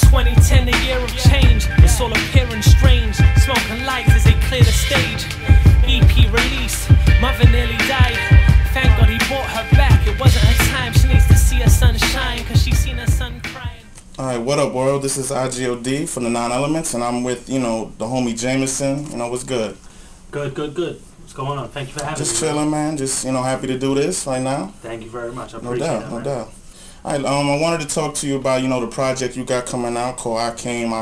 2010, the year of change. It's all appearing strange. Smoking lights as they clear the stage. EP released, mother nearly died. Thank God he brought her back. It wasn't her time. She needs to see her son shine, cause she's seen her son crying. Alright, what up world? This is IGOD from the 9elements, and I'm with, the homie Jamieson. What's good? Good. What's going on? Thank you for having me. Just chilling, man. Just, happy to do this right now. Thank you very much. I appreciate it, man. No doubt. Alright, I wanted to talk to you about, the project you got coming out called I Came,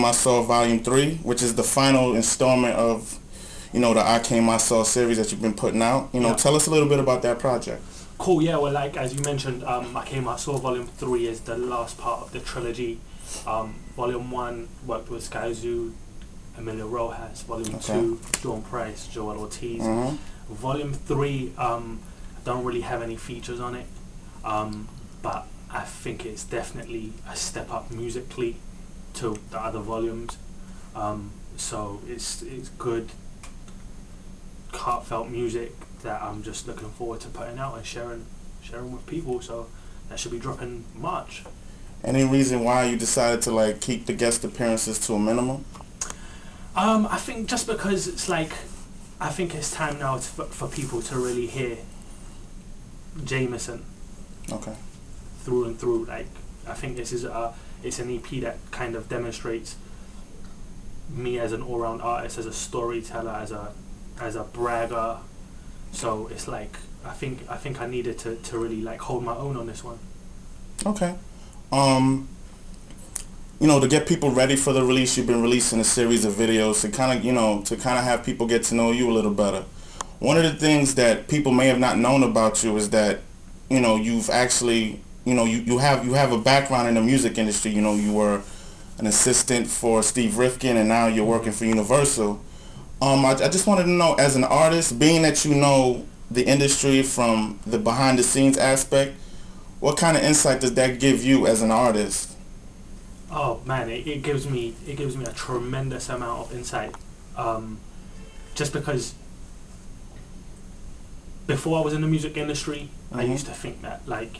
I Saw Volume 3, which is the final installment of, the I Came, I Saw series that you've been putting out. Tell us a little bit about that project. Cool, yeah, well, like, as you mentioned, I Came, I Saw Volume 3 is the last part of the trilogy. Volume 1 worked with Skyzoo, Emilio Rojas. Volume 2, John Price, Joel Ortiz. Volume 3, don't really have any features on it, but I think it's definitely a step up musically to the other volumes. So it's good, heartfelt music that I'm just looking forward to putting out and sharing with people. So that should be dropping March. Any reason why you decided to keep the guest appearances to a minimum? I think just because it's I think it's time now for people to really hear Jamieson. Okay. Through and through. I think this is it's an EP that kind of demonstrates me as an all-round artist, as a storyteller, as a bragger. So it's I think I needed to really hold my own on this one. Okay. To get people ready for the release, you've been releasing a series of videos to kind of have people get to know you a little better. One of the things that people may have not known about you is that, you've actually, you have a background in the music industry. You were an assistant for Steve Rifkin, and now you're working for Universal. I just wanted to know, as an artist, being that you know the industry from the behind the scenes aspect, what kind of insight does that give you as an artist? Oh man, it gives me a tremendous amount of insight. Just because before I was in the music industry, I used to think that an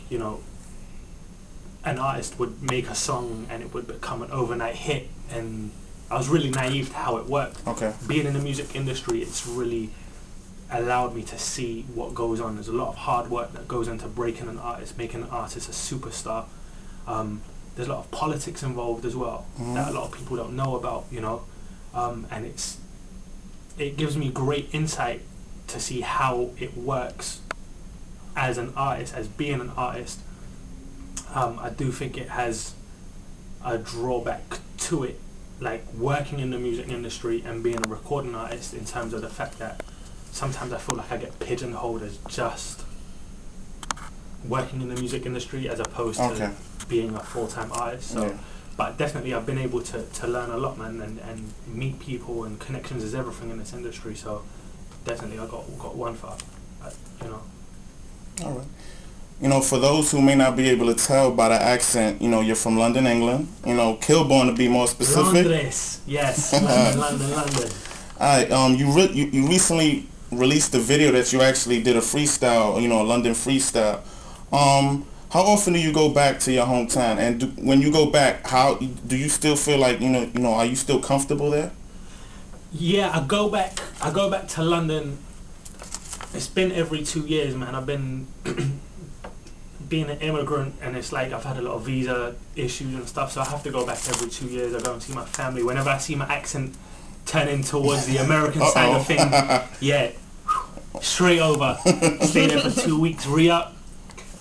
artist would make a song and it would become an overnight hit, and I was really naive to how it worked. Okay. Being in the music industry, it's really allowed me to see what goes on. There's a lot of hard work that goes into breaking an artist, making an artist a superstar. There's a lot of politics involved as well that a lot of people don't know about, and it gives me great insight to see how it works as an artist, as being an artist. I do think it has a drawback to it, working in the music industry and being a recording artist, in terms of the fact that sometimes I feel like I get pigeonholed as just working in the music industry as opposed to being a full-time artist. So, but definitely I've been able to learn a lot, man, and meet people, and connections is everything in this industry. So definitely I got one for All right. For those who may not be able to tell by the accent, you're from London, England. Kilburn to be more specific. Londres, yes, London. All right. You recently released a video that you actually did a freestyle, a London freestyle. How often do you go back to your hometown? And when you go back, how do you still feel are you still comfortable there? Yeah, I go back to London. It's been every 2 years, man. I've been being an immigrant, and it's I've had a lot of visa issues and stuff, so I have to go back every 2 years. I go and see my family. Whenever I see my accent turning towards the American side of things, yeah, straight over. Stay there for 2 weeks, re-up,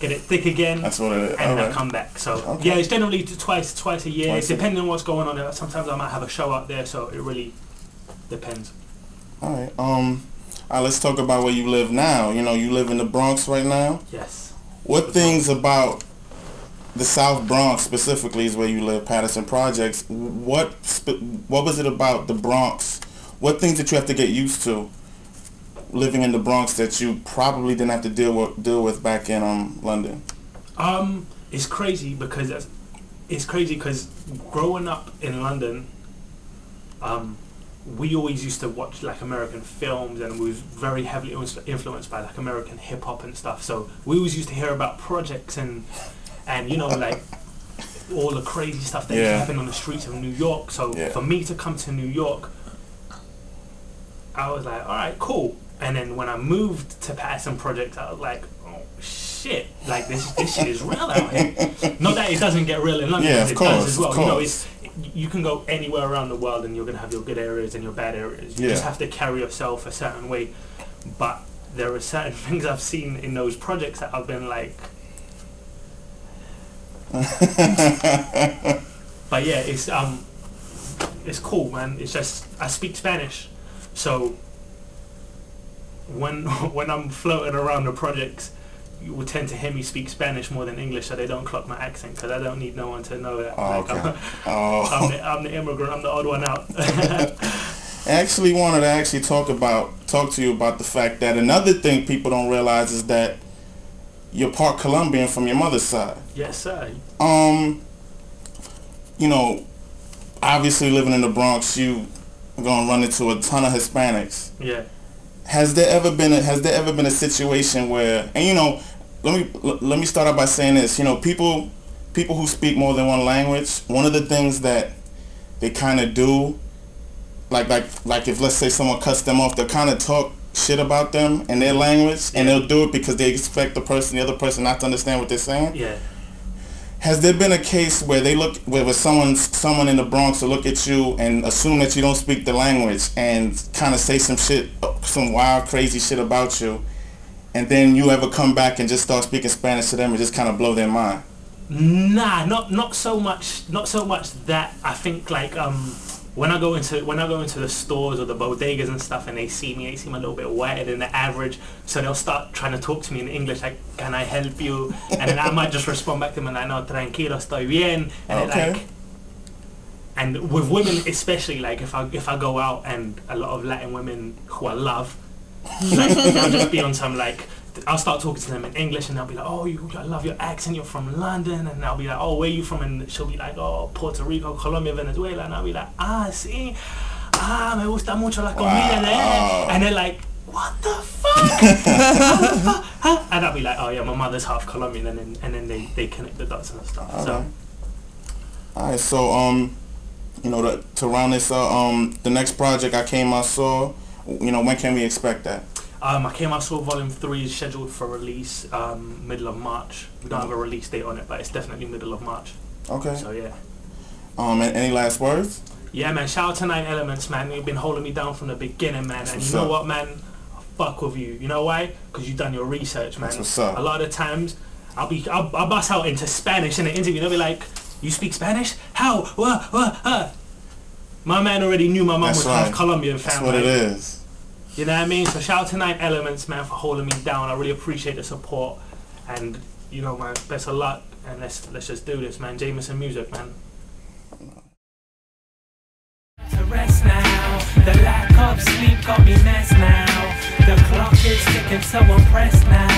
get it thick again. That's what it is. And then I come back. So yeah, it's generally twice a year. Depending on what's going on there. Sometimes I might have a show out there, so it really depends. All right. Let's talk about where you live now. You live in the Bronx right now. Yes. What things about the South Bronx specifically is where you live, Patterson Projects? What was it about the Bronx? What things did you have to get used to living in the Bronx that you probably didn't have to deal with back in London? It's crazy because growing up in London, we always used to watch American films, and we was very heavily influenced by American hip hop and stuff. So we always used to hear about projects and all the crazy stuff that used to happen on the streets of New York. So for me to come to New York, I was like, all right, cool. And then when I moved to Patterson Projects, I was like, oh shit, like this shit is real out here. Not that it doesn't get real in London, yeah, of it course, does as well. Of you know, course. you can go anywhere around the world and you're gonna have your good areas and your bad areas. You just have to carry yourself a certain way. But there are certain things I've seen in those projects that I've been like. But yeah, it's cool, man. It's just I speak Spanish, so when I'm floating around the projects, you will tend to hear me speak Spanish more than English, so they don't clock my accent, because I don't need no one to know that. Oh, like, okay. I'm the immigrant. I'm the odd one out. I actually wanted to talk to you about the fact that another thing people don't realize is that you're part Colombian from your mother's side. Yes, sir. You know, obviously living in the Bronx, you are gonna run into a ton of Hispanics. Yeah. Has there ever been a situation where, and you know, let me start out by saying this. You know, people who speak more than one language, one of the things that they kind of do, like if let's say someone cuts them off, they'll kind of talk shit about them in their language, and they'll do it because they expect the other person not to understand what they're saying. Yeah. Has there been a case where where someone in the Bronx will look at you and assume that you don't speak the language and kind of say some wild, crazy shit about you, and then you ever come back and just start speaking Spanish to them and just kind of blow their mind? Nah, not so much that. I think like when I go into the stores or the bodegas and stuff, and they seem a little bit whiter than the average, so they'll start trying to talk to me in English, like, can I help you? And then I might just respond back to them and like, no, tranquilo, estoy bien. And okay. like, and with women especially, like if I go out and a lot of Latin women who I love, like they'll just be on some like, I'll start talking to them in English and they'll be like, oh, I love your accent, you're from London. And I'll be like, oh, where are you from? And she'll be like, oh, Puerto Rico, Colombia, Venezuela. And I'll be like, sí, me gusta mucho la comida de. And they're like, what the fuck? And I'll be like, oh yeah, my mother's half Colombian. And then they connect the dots and stuff. Okay. So. Alright, so you know, to round this up, the next project I Came I Saw, you know, when can we expect that? I Came I Saw Volume 3 is scheduled for release middle of March. We don't have a release date on it, but it's definitely middle of March. Okay. So yeah. Any last words? Yeah, man. Shout out to 9elements, man. You've been holding me down from the beginning, man. And you know what, man? I fuck with you. You know why? Because you've done your research, man. That's what's up. A lot of the times, I'll bust out into Spanish in an interview. They'll be like, you speak Spanish? How? What? My man already knew my mum was half Colombian, fam. That's what it is. You know what I mean? So shout out to 9elements, man, for holding me down. I really appreciate the support. And, you know, man, best of luck. And let's just do this, man. Jamieson music, man. To rest now. The lack of sleep got me messed now. The clock is ticking, so I'm pressed now.